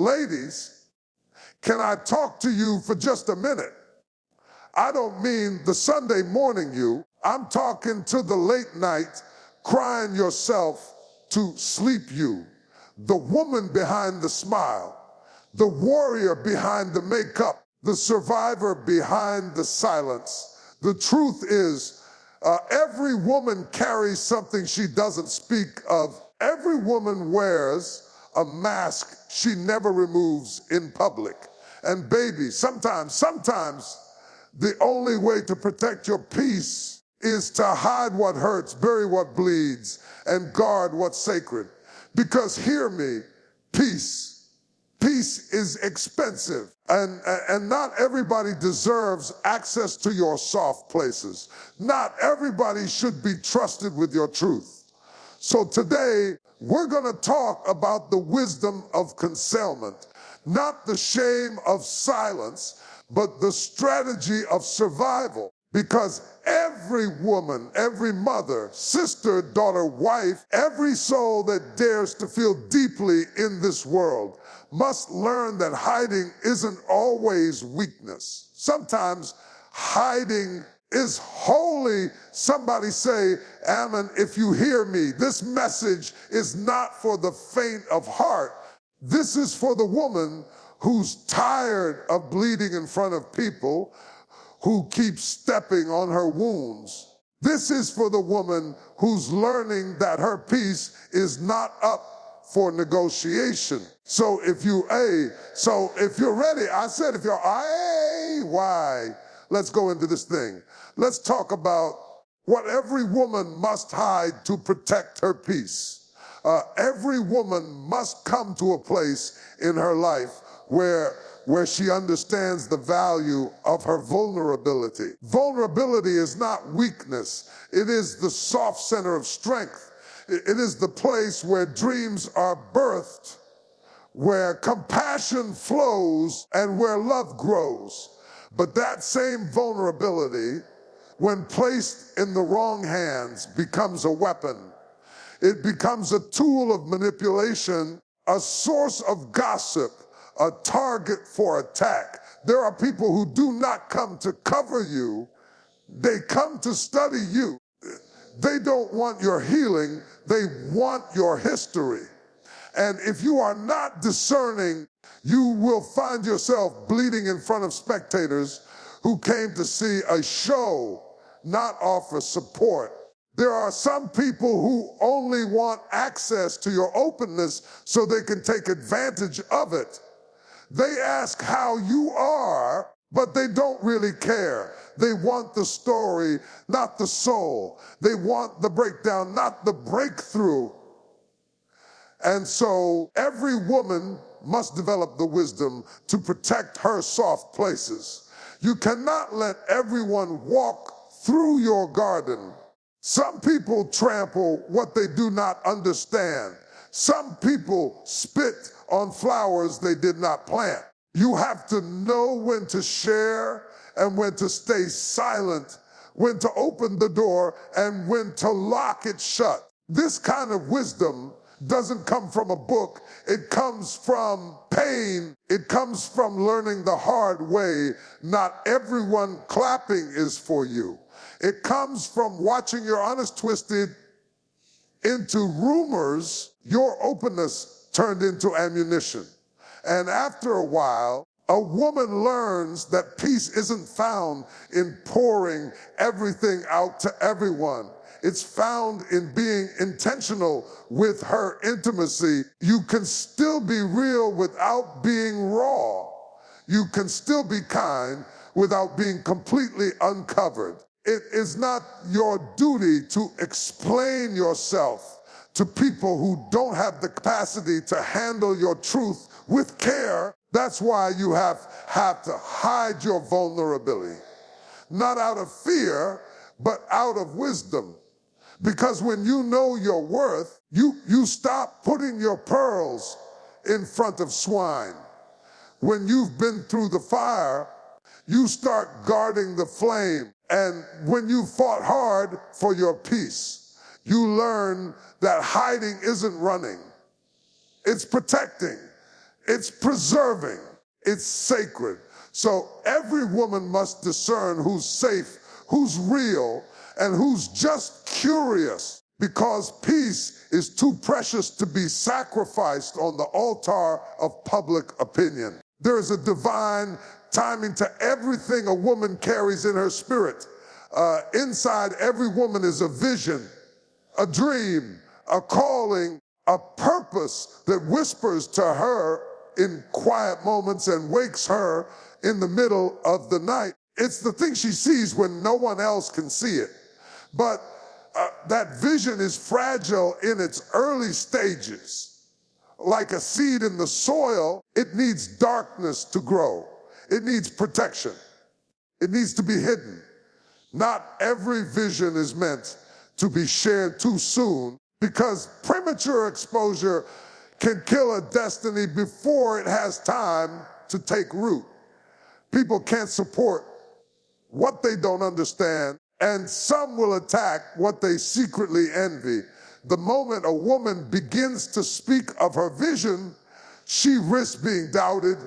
ladies, can I talk to you for just a minute? I don't mean the Sunday morning you. I'm talking to the late night, crying yourself to sleep you. The woman behind the smile, the warrior behind the makeup, the survivor behind the silence. The truth is, every woman carries something she doesn't speak of. Every woman wears a mask she never removes in public. And baby, sometimes the only way to protect your peace is to hide what hurts, bury what bleeds, and guard what's sacred. Because hear me, peace is expensive. And not everybody deserves access to your soft places. Not everybody should be trusted with your truth. So today, we're gonna talk about the wisdom of concealment, not the shame of silence, but the strategy of survival. Because every woman, every mother, sister, daughter, wife, every soul that dares to feel deeply in this world must learn that hiding isn't always weakness. Sometimes hiding is holy. Somebody say, Ammon, if you hear me, this message is not for the faint of heart. This is for the woman who's tired of bleeding in front of people, who keeps stepping on her wounds. This is for the woman who's learning that her peace is not up for negotiation. So if you're ready, I said if you're, why? Let's go into this thing. Let's talk about what every woman must hide to protect her peace. Every woman must come to a place in her life where she understands the value of her vulnerability. Vulnerability is not weakness. It is the soft center of strength. It is the place where dreams are birthed, where compassion flows, and where love grows. But that same vulnerability, when placed in the wrong hands, becomes a weapon. It becomes a tool of manipulation, a source of gossip, a target for attack. There are people who do not come to cover you. They come to study you. They don't want your healing. They want your history. And if you are not discerning, you will find yourself bleeding in front of spectators who came to see a show, not offer support. There are some people who only want access to your openness so they can take advantage of it. They ask how you are, but they don't really care. They want the story, not the soul. They want the breakdown, not the breakthrough. And so every woman must develop the wisdom to protect her soft places. You cannot let everyone walk through your garden. Some people trample what they do not understand. Some people spit on flowers they did not plant. You have to know when to share and when to stay silent, when to open the door and when to lock it shut. This kind of wisdom doesn't come from a book. It comes from pain. It comes from learning the hard way. Not everyone clapping is for you. It comes from watching your honest twisted into rumors, your openness turned into ammunition. And after a while, a woman learns that peace isn't found in pouring everything out to everyone. It's found in being intentional with her intimacy. You can still be real without being raw. You can still be kind without being completely uncovered. It is not your duty to explain yourself to people who don't have the capacity to handle your truth with care. That's why you have to hide your vulnerability. Not out of fear, but out of wisdom. Because when you know your worth, you stop putting your pearls in front of swine. When you've been through the fire, you start guarding the flame. And when you fought hard for your peace, you learn that hiding isn't running, it's protecting. It's preserving. It's sacred. So every woman must discern who's safe, who's real, and who's just curious, because peace is too precious to be sacrificed on the altar of public opinion. There is a divine timing to everything a woman carries in her spirit. Inside every woman is a vision, a dream, a calling, a purpose that whispers to her in quiet moments and wakes her in the middle of the night. It's the thing she sees when no one else can see it. But that vision is fragile in its early stages. Like a seed in the soil, it needs darkness to grow. It needs protection. It needs to be hidden. Not every vision is meant to be shared too soon, because premature exposure can kill a destiny before it has time to take root. People can't support what they don't understand, and some will attack what they secretly envy. The moment a woman begins to speak of her vision, she risks being doubted,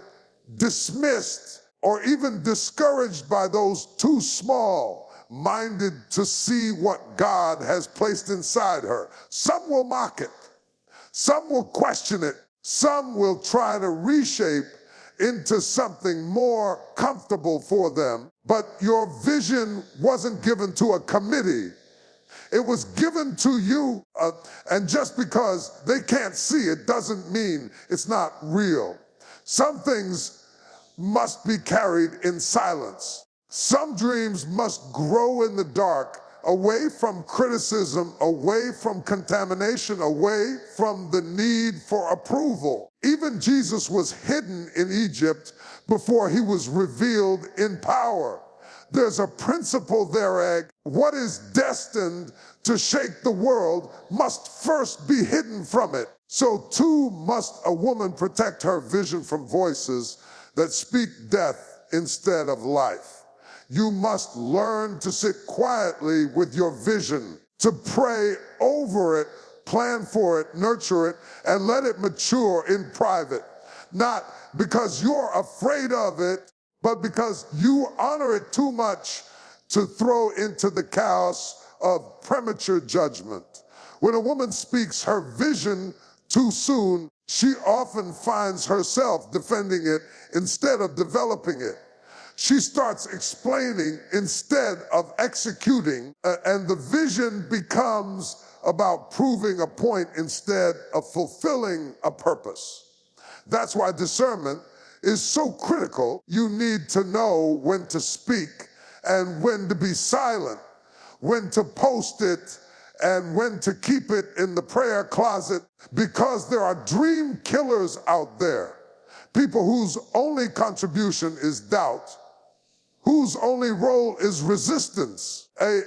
dismissed, or even discouraged by those too small-minded to see what God has placed inside her. Some will mock it. Some will question it. Some will try to reshape into something more comfortable for them. But your vision wasn't given to a committee. It was given to you. And just because they can't see it doesn't mean it's not real. Some things must be carried in silence. Some dreams must grow in the dark, away from criticism, away from contamination, away from the need for approval. Even Jesus was hidden in Egypt before he was revealed in power. There's a principle there, Egg. What is destined to shake the world must first be hidden from it. So too must a woman protect her vision from voices that speak death instead of life. You must learn to sit quietly with your vision, to pray over it, plan for it, nurture it, and let it mature in private. Not because you're afraid of it, but because you honor it too much to throw into the chaos of premature judgment. When a woman speaks her vision too soon, she often finds herself defending it instead of developing it. She starts explaining instead of executing, and the vision becomes about proving a point instead of fulfilling a purpose. That's why discernment is so critical. You need to know when to speak and when to be silent, when to post it and when to keep it in the prayer closet, because there are dream killers out there, people whose only contribution is doubt, whose only role is resistance. They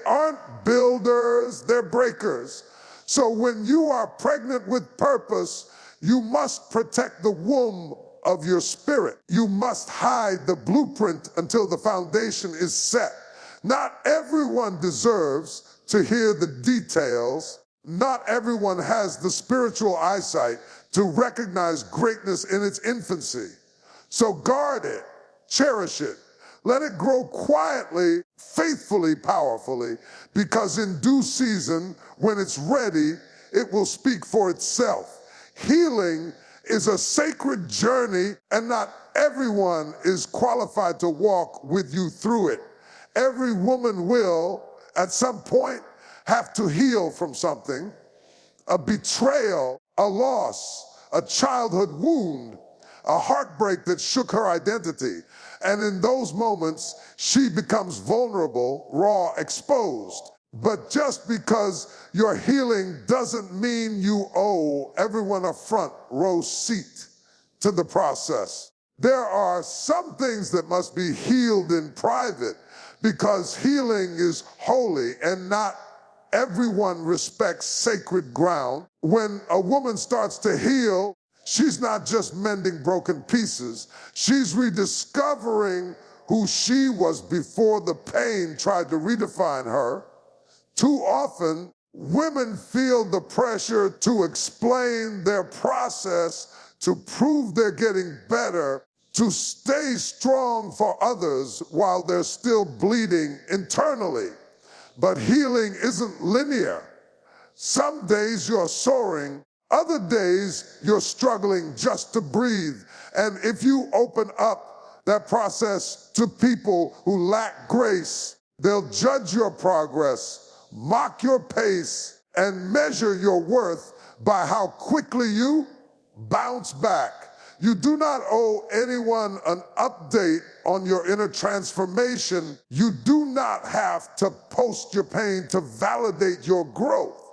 aren't builders, they're breakers. So when you are pregnant with purpose, you must protect the womb of your spirit. You must hide the blueprint until the foundation is set. Not everyone deserves to hear the details. Not everyone has the spiritual eyesight to recognize greatness in its infancy. So guard it. Cherish it. Let it grow quietly, faithfully, powerfully, because in due season, when it's ready, it will speak for itself. Healing is a sacred journey, and not everyone is qualified to walk with you through it. Every woman will, at some point, have to heal from something, a betrayal, a loss, a childhood wound, a heartbreak that shook her identity. And in those moments, she becomes vulnerable, raw, exposed. But just because you're healing doesn't mean you owe everyone a front row seat to the process. There are some things that must be healed in private, because healing is holy and not everyone respects sacred ground. When a woman starts to heal, she's not just mending broken pieces. She's rediscovering who she was before the pain tried to redefine her. Too often, women feel the pressure to explain their process to prove they're getting better, to stay strong for others while they're still bleeding internally. But healing isn't linear. Some days you're soaring, other days you're struggling just to breathe. And if you open up that process to people who lack grace, they'll judge your progress, mock your pace, and measure your worth by how quickly you bounce back. You do not owe anyone an update on your inner transformation. You do not have to post your pain to validate your growth.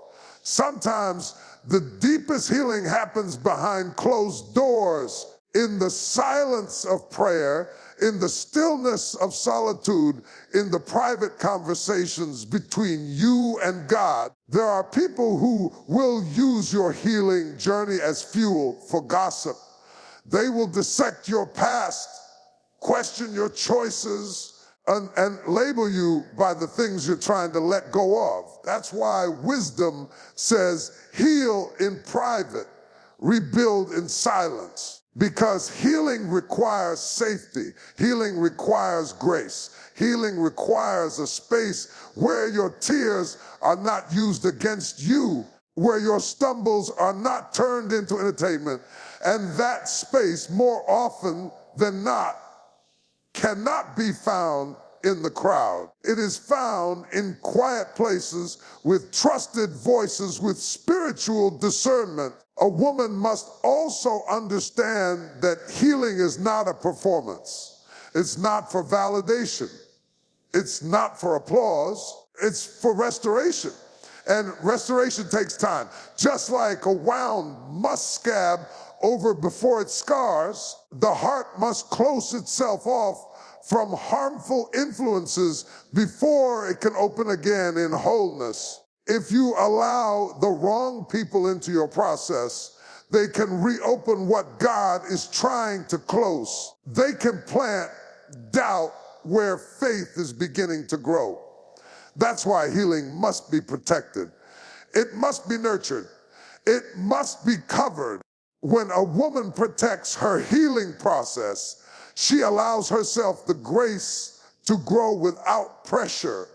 Sometimes the deepest healing happens behind closed doors, in the silence of prayer, in the stillness of solitude, in the private conversations between you and God. There are people who will use your healing journey as fuel for gossip. They will dissect your past, question your choices, and label you by the things you're trying to let go of. That's why wisdom says, heal in private, rebuild in silence. Because healing requires safety. Healing requires grace. Healing requires a space where your tears are not used against you, where your stumbles are not turned into entertainment. And that space, more often than not, cannot be found in the crowd. It is found in quiet places with trusted voices, with spiritual discernment. A woman must also understand that healing is not a performance. It's not for validation. It's not for applause. It's for restoration. And restoration takes time. Just like a wound must scab over before it scars, the heart must close itself off from harmful influences before it can open again in wholeness. If you allow the wrong people into your process, they can reopen what God is trying to close. They can plant doubt where faith is beginning to grow. That's why healing must be protected. It must be nurtured. It must be covered. When a woman protects her healing process, she allows herself the grace to grow without pressure,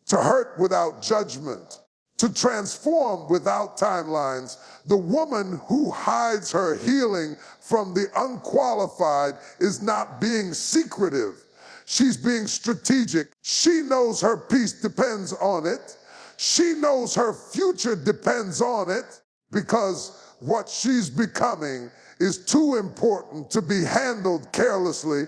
to hurt without judgment, to transform without timelines. The woman who hides her healing from the unqualified is not being secretive. She's being strategic. She knows her peace depends on it. She knows her future depends on it, because what she's becoming is too important to be handled carelessly.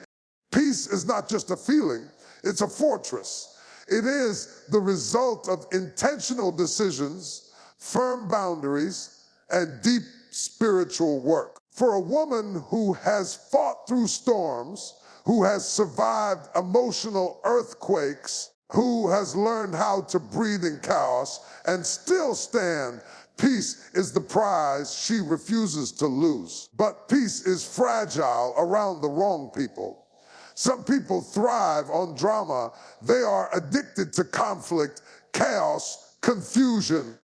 Peace is not just a feeling, it's a fortress. It is the result of intentional decisions, firm boundaries, and deep spiritual work. For a woman who has fought through storms, who has survived emotional earthquakes, who has learned how to breathe in chaos and still stand, peace is the prize she refuses to lose. But peace is fragile around the wrong people. Some people thrive on drama. They are addicted to conflict, chaos, confusion.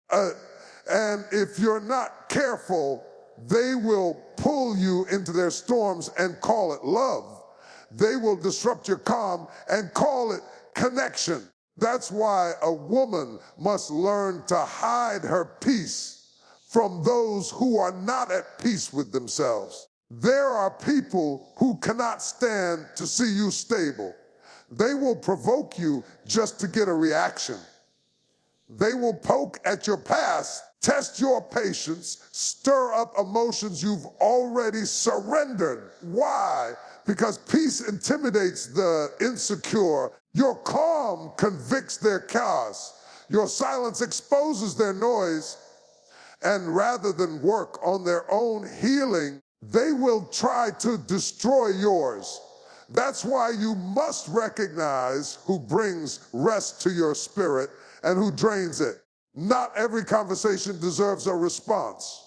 And if you're not careful, they will pull you into their storms and call it love. They will disrupt your calm and call it connection. That's why a woman must learn to hide her peace from those who are not at peace with themselves. There are people who cannot stand to see you stable. They will provoke you just to get a reaction. They will poke at your past, test your patience, stir up emotions you've already surrendered. Why? Because peace intimidates the insecure. Your calm convicts their chaos. Your silence exposes their noise. And rather than work on their own healing, they will try to destroy yours. That's why you must recognize who brings rest to your spirit and who drains it. Not every conversation deserves a response.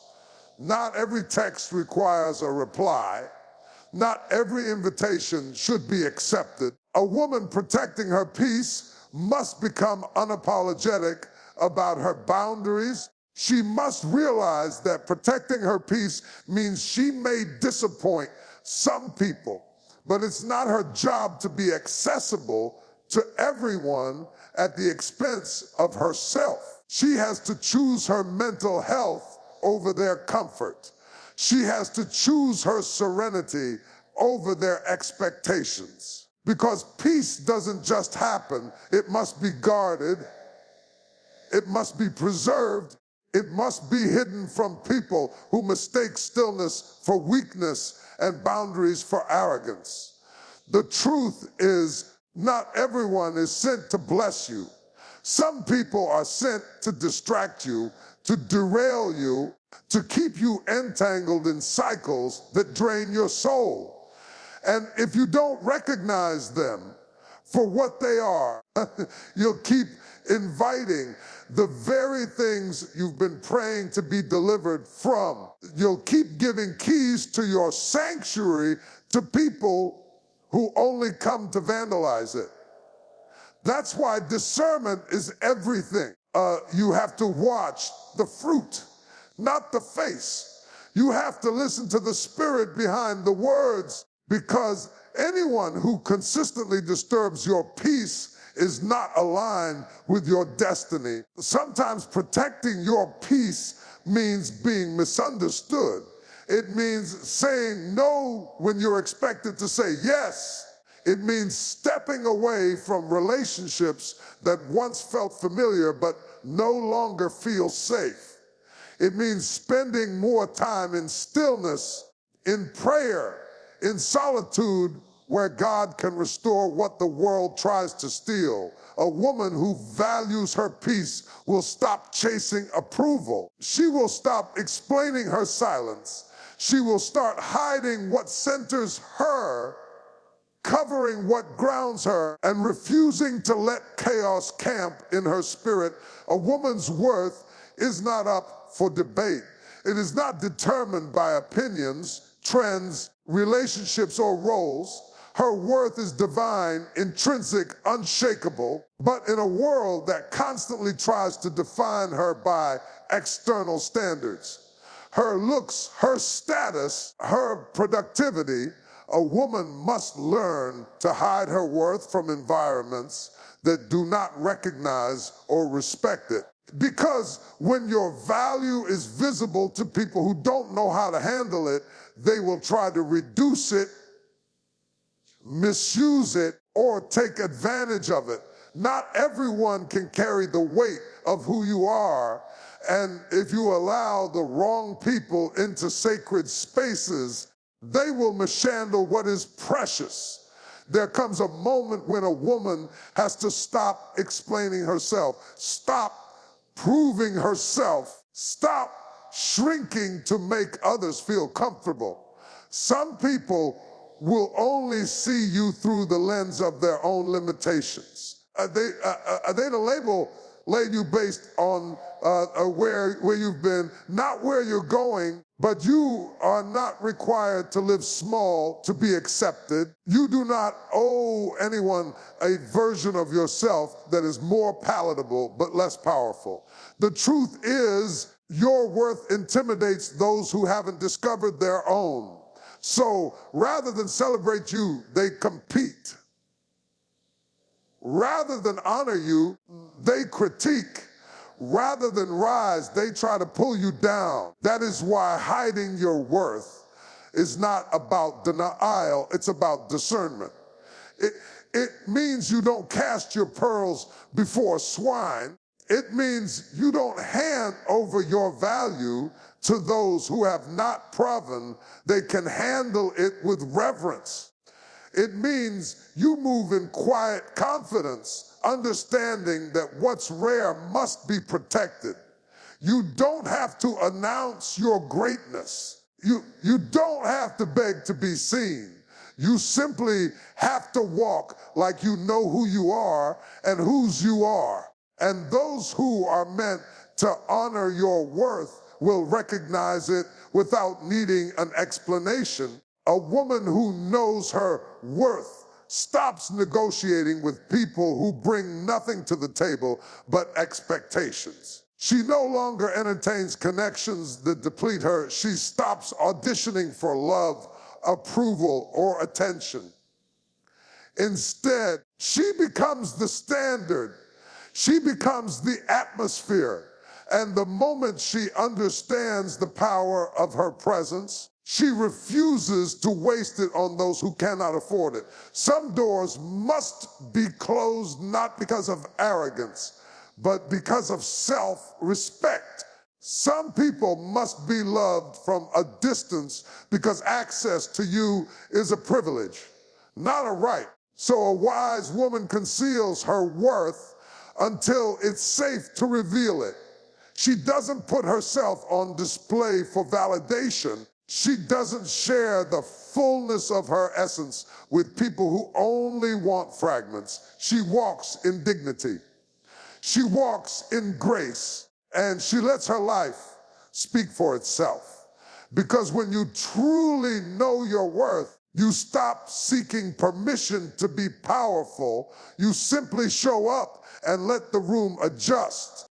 Not every text requires a reply. Not every invitation should be accepted. A woman protecting her peace must become unapologetic about her boundaries, She must realize that protecting her peace means she may disappoint some people, but it's not her job to be accessible to everyone at the expense of herself. She has to choose her mental health over their comfort. She has to choose her serenity over their expectations. Because peace doesn't just happen, it must be guarded, it must be preserved, it must be hidden from people who mistake stillness for weakness and boundaries for arrogance. The truth is, not everyone is sent to bless you. Some people are sent to distract you, to derail you, to keep you entangled in cycles that drain your soul. And if you don't recognize them for what they are, you'll keep inviting the very things you've been praying to be delivered from. You'll keep giving keys to your sanctuary to people who only come to vandalize it. That's why discernment is everything. You have to watch the fruit, not the face. You have to listen to the spirit behind the words, because anyone who consistently disturbs your peace is not aligned with your destiny. Sometimes protecting your peace means being misunderstood. It means saying no when you're expected to say yes. It means stepping away from relationships that once felt familiar but no longer feel safe. It means spending more time in stillness, in prayer, in solitude, where God can restore what the world tries to steal. A woman who values her peace will stop chasing approval. She will stop explaining her silence. She will start hiding what centers her, covering what grounds her, and refusing to let chaos camp in her spirit. A woman's worth is not up for debate. It is not determined by opinions, trends, relationships, or roles. Her worth is divine, intrinsic, unshakable, but in a world that constantly tries to define her by external standards. Her looks, her status, her productivity, a woman must learn to hide her worth from environments that do not recognize or respect it. Because when your value is visible to people who don't know how to handle it, they will try to reduce it, misuse it, or take advantage of it. Not everyone can carry the weight of who you are, and if you allow the wrong people into sacred spaces, they will mishandle what is precious. There comes a moment when a woman has to stop explaining herself, stop proving herself, stop shrinking to make others feel comfortable. Some people will only see you through the lens of their own limitations. They label you based on where you've been, not where you're going, but you are not required to live small to be accepted. You do not owe anyone a version of yourself that is more palatable but less powerful. The truth is, your worth intimidates those who haven't discovered their own. So rather than celebrate you, they compete. Rather than honor you, they critique. Rather than rise, they try to pull you down. That is why hiding your worth is not about denial, it's about discernment. It means you don't cast your pearls before swine. It means you don't hand over your value to those who have not proven they can handle it with reverence. It means you move in quiet confidence, understanding that what's rare must be protected. You don't have to announce your greatness. You don't have to beg to be seen. You simply have to walk like you know who you are and whose you are. And those who are meant to honor your worth will recognize it without needing an explanation. A woman who knows her worth stops negotiating with people who bring nothing to the table but expectations. She no longer entertains connections that deplete her. She stops auditioning for love, approval, or attention. Instead, she becomes the standard. She becomes the atmosphere. And the moment she understands the power of her presence, she refuses to waste it on those who cannot afford it. Some doors must be closed not because of arrogance, but because of self-respect. Some people must be loved from a distance because access to you is a privilege, not a right. So a wise woman conceals her worth until it's safe to reveal it. She doesn't put herself on display for validation. She doesn't share the fullness of her essence with people who only want fragments. She walks in dignity. She walks in grace, and she lets her life speak for itself. Because when you truly know your worth, you stop seeking permission to be powerful. You simply show up and let the room adjust.